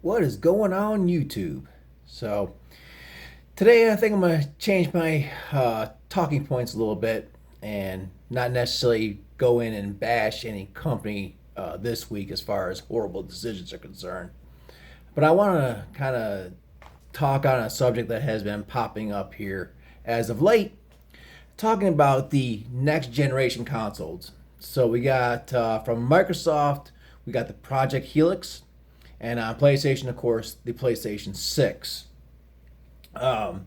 What is going on YouTube? So today I think I'm gonna change my talking points a little bit and not necessarily go in and bash any company this week as far as horrible decisions are concerned. But I want to kind of talk on a subject that has been popping up here as of late, talking about the next generation consoles. So we got from Microsoft, we got the Project Helix, and on PlayStation, of course, the PlayStation 6. Um,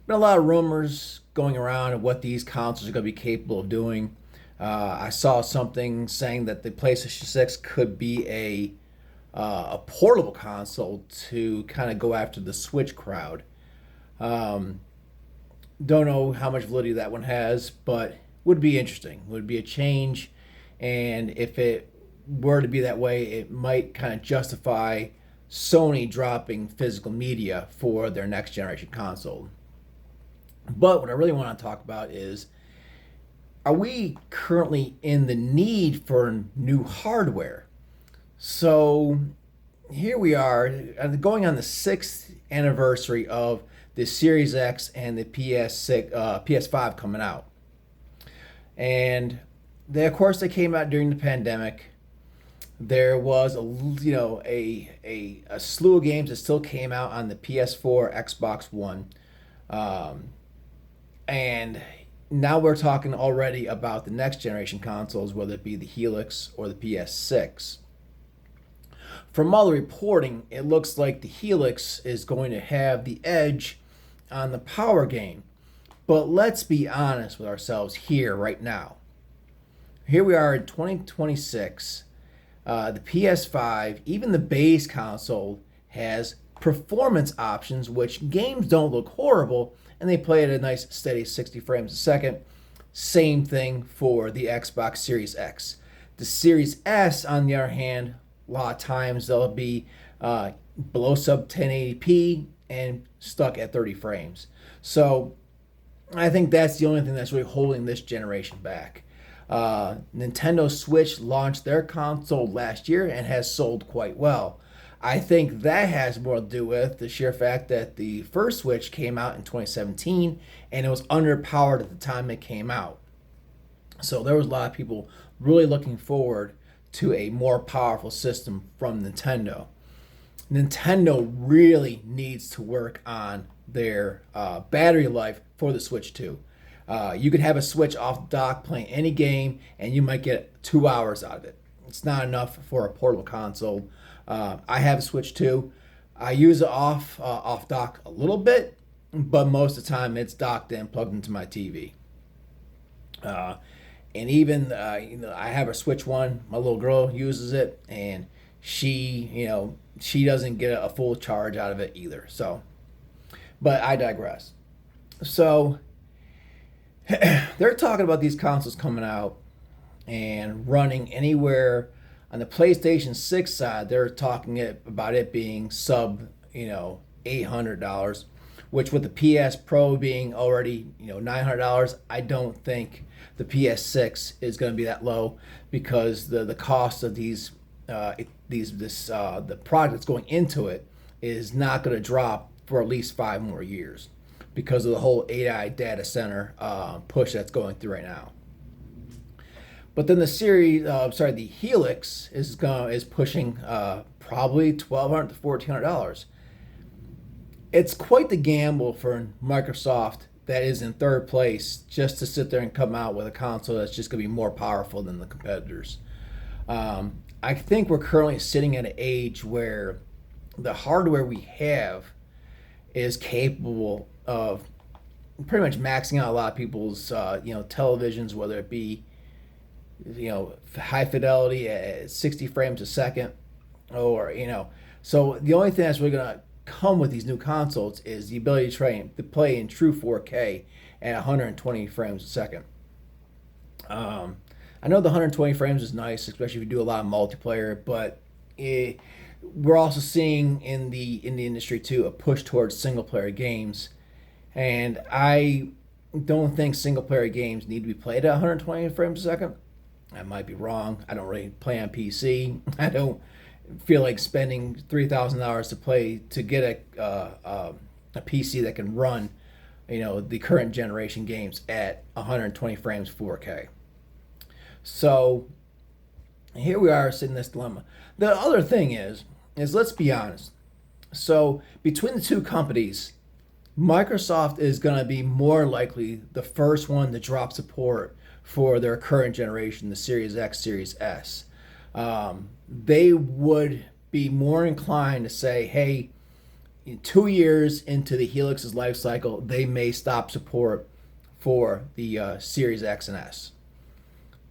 Been a lot of rumors going around of what these consoles are going to be capable of doing. I saw something saying that the PlayStation 6 could be a portable console to kind of go after the Switch crowd. Um, don't know how much validity that one has, but would be interesting. Would be a change, and if it were to be that way, it might kind of justify Sony dropping physical media for their next generation console. But what I really want to talk about is, are we currently in the need for new hardware? So here we are going on the sixth anniversary of the Series X and the PS6, PS5 coming out. And they, of course, they came out during the pandemic. There was a slew of games that still came out on the PS4, Xbox One, um, and now we're talking already about the next generation consoles, whether it be the Helix or the PS6. From all the reporting, it looks like the Helix is going to have the edge on the power game. But let's be honest with ourselves here right now. Here we are in 2026. The PS5, even the base console, has performance options, which games don't look horrible, and they play at a nice steady 60 frames a second. Same thing for the Xbox Series X. The Series S, on the other hand, a lot of times they'll be below sub 1080p and stuck at 30 frames. So I think that's the only thing that's really holding this generation back. Nintendo Switch launched their console last year and has sold quite well. I think that has more to do with the sheer fact that the first Switch came out in 2017 and it was underpowered at the time it came out. So there was a lot of people really looking forward to a more powerful system from Nintendo. Nintendo really needs to work on their battery life for the Switch 2. You could have a Switch off the dock playing any game, and you might get 2 hours out of it. It's not enough for a portable console. I have a Switch 2. I use it off dock a little bit, but most of the time it's docked in, plugged into my TV. Uh, and even I have a Switch One. My little girl uses it, and she doesn't get a full charge out of it either. So, but I digress. So they're talking about these consoles coming out and running anywhere on the PlayStation 6 side. They're talking about it being sub, $800, which with the PS Pro being already, $900, I don't think the PS6 is going to be that low because the cost of the product that's going into it is not going to drop for at least 5 more years because of the whole AI data center push that's going through right now. But then the Helix is pushing probably $1,200 to $1,400. It's quite the gamble for Microsoft that is in third place just to sit there and come out with a console that's just going to be more powerful than the competitors. I think we're currently sitting at an age where the hardware we have is capable of pretty much maxing out a lot of people's televisions, whether it be high fidelity at 60 frames a second, or so the only thing that's really going to come with these new consoles is the ability to play in true 4K at 120 frames a second. I know the 120 frames is nice, especially if you do a lot of multiplayer, but we're also seeing in the industry too a push towards single player games, and I don't think single player games need to be played at 120 frames a second. I might be wrong. I don't really play on PC. I don't feel like spending $3,000 to get a PC that can run, the current generation games at 120 frames 4K. So here we are sitting in this dilemma. The other thing is let's be honest. So between the two companies, Microsoft is going to be more likely the first one to drop support for their current generation, the Series X, Series S. They would be more inclined to say, hey, 2 years into the Helix's life cycle, they may stop support for the Series X and S.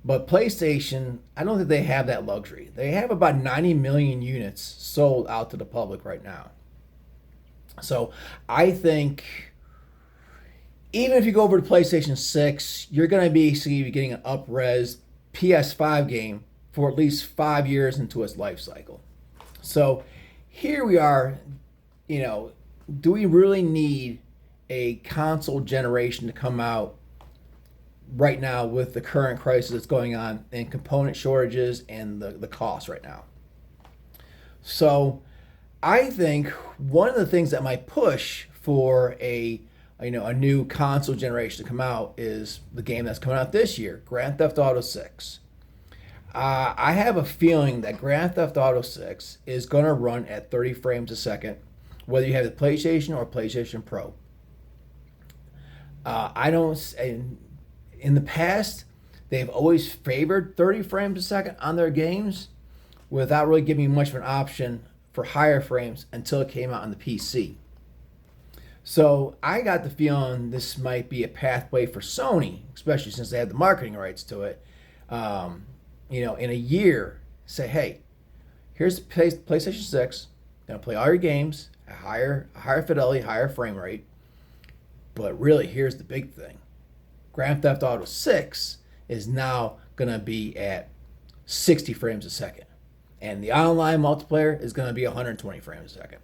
But PlayStation, I don't think they have that luxury. They have about 90 million units sold out to the public right now. So I think even if you go over to PlayStation 6, you're going to be getting an up-res PS5 game for at least 5 years into its life cycle. So here we are, do we really need a console generation to come out right now with the current crisis that's going on and component shortages and the cost right now? So I think one of the things that might push for a new console generation to come out is the game that's coming out this year, Grand Theft Auto 6. I have a feeling that Grand Theft Auto 6 is going to run at 30 frames a second, whether you have the PlayStation or PlayStation Pro. I don't. In the past, they've always favored 30 frames a second on their games without really giving you much of an option for higher frames until it came out on the PC. So I got the feeling this might be a pathway for Sony, especially since they have the marketing rights to it. In a year, say, hey, here's the PlayStation 6. Gonna play all your games at higher fidelity, higher frame rate. But really, here's the big thing. Grand Theft Auto 6 is now gonna be at 60 frames a second. And the online multiplayer is going to be 120 frames a second.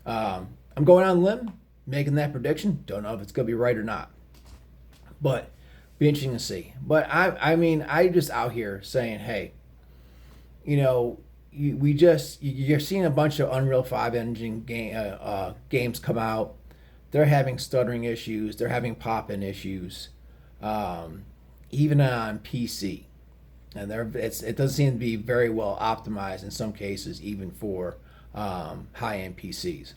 I'm going on a limb, making that prediction. Don't know if it's going to be right or not. But be interesting to see. But I just out here saying, hey, you're seeing a bunch of Unreal 5 engine games come out. They're having stuttering issues. They're having pop-in issues, even on PC. And it doesn't seem to be very well optimized in some cases, even for high-end PCs.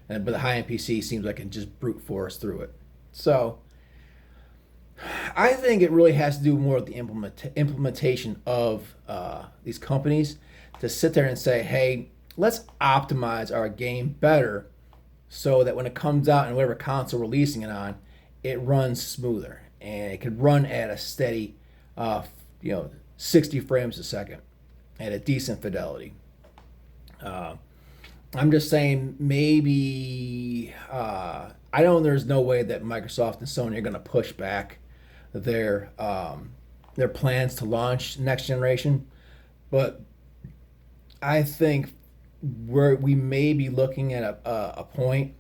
But the high-end PC seems like it just brute force through it. So I think it really has to do more with the implementation of these companies to sit there and say, hey, let's optimize our game better so that when it comes out and whatever console we're releasing it on, it runs smoother and it could run at a steady 60 frames a second at a decent fidelity. I'm just saying maybe I know there's no way that Microsoft and Sony are going to push back their plans to launch next generation, but I think we may be looking at a point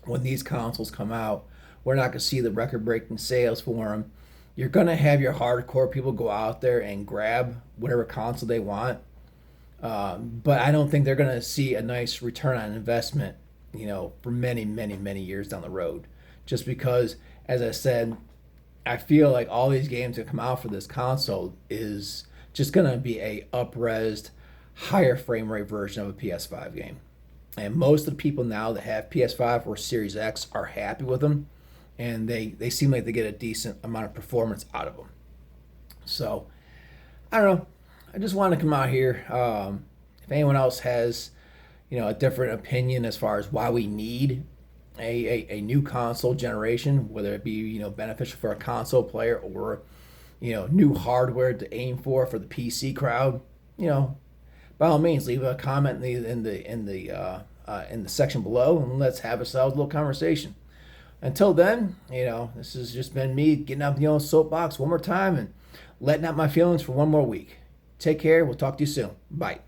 when these consoles come out, we're not going to see the record-breaking sales for them. You're going to have your hardcore people go out there and grab whatever console they want. But I don't think they're going to see a nice return on investment, for many, many, many years down the road. Just because, as I said, I feel like all these games that come out for this console is just going to be a up-resed, higher frame rate version of a PS5 game. And most of the people now that have PS5 or Series X are happy with them. And they seem like they get a decent amount of performance out of them. So, I don't know. I just want to come out here. If anyone else has, a different opinion as far as why we need a new console generation, whether it be, beneficial for a console player or, new hardware to aim for the PC crowd, by all means, leave a comment in the section below and let's have ourselves a little conversation. Until then, this has just been me getting up the old soapbox one more time and letting out my feelings for one more week. Take care. We'll talk to you soon. Bye.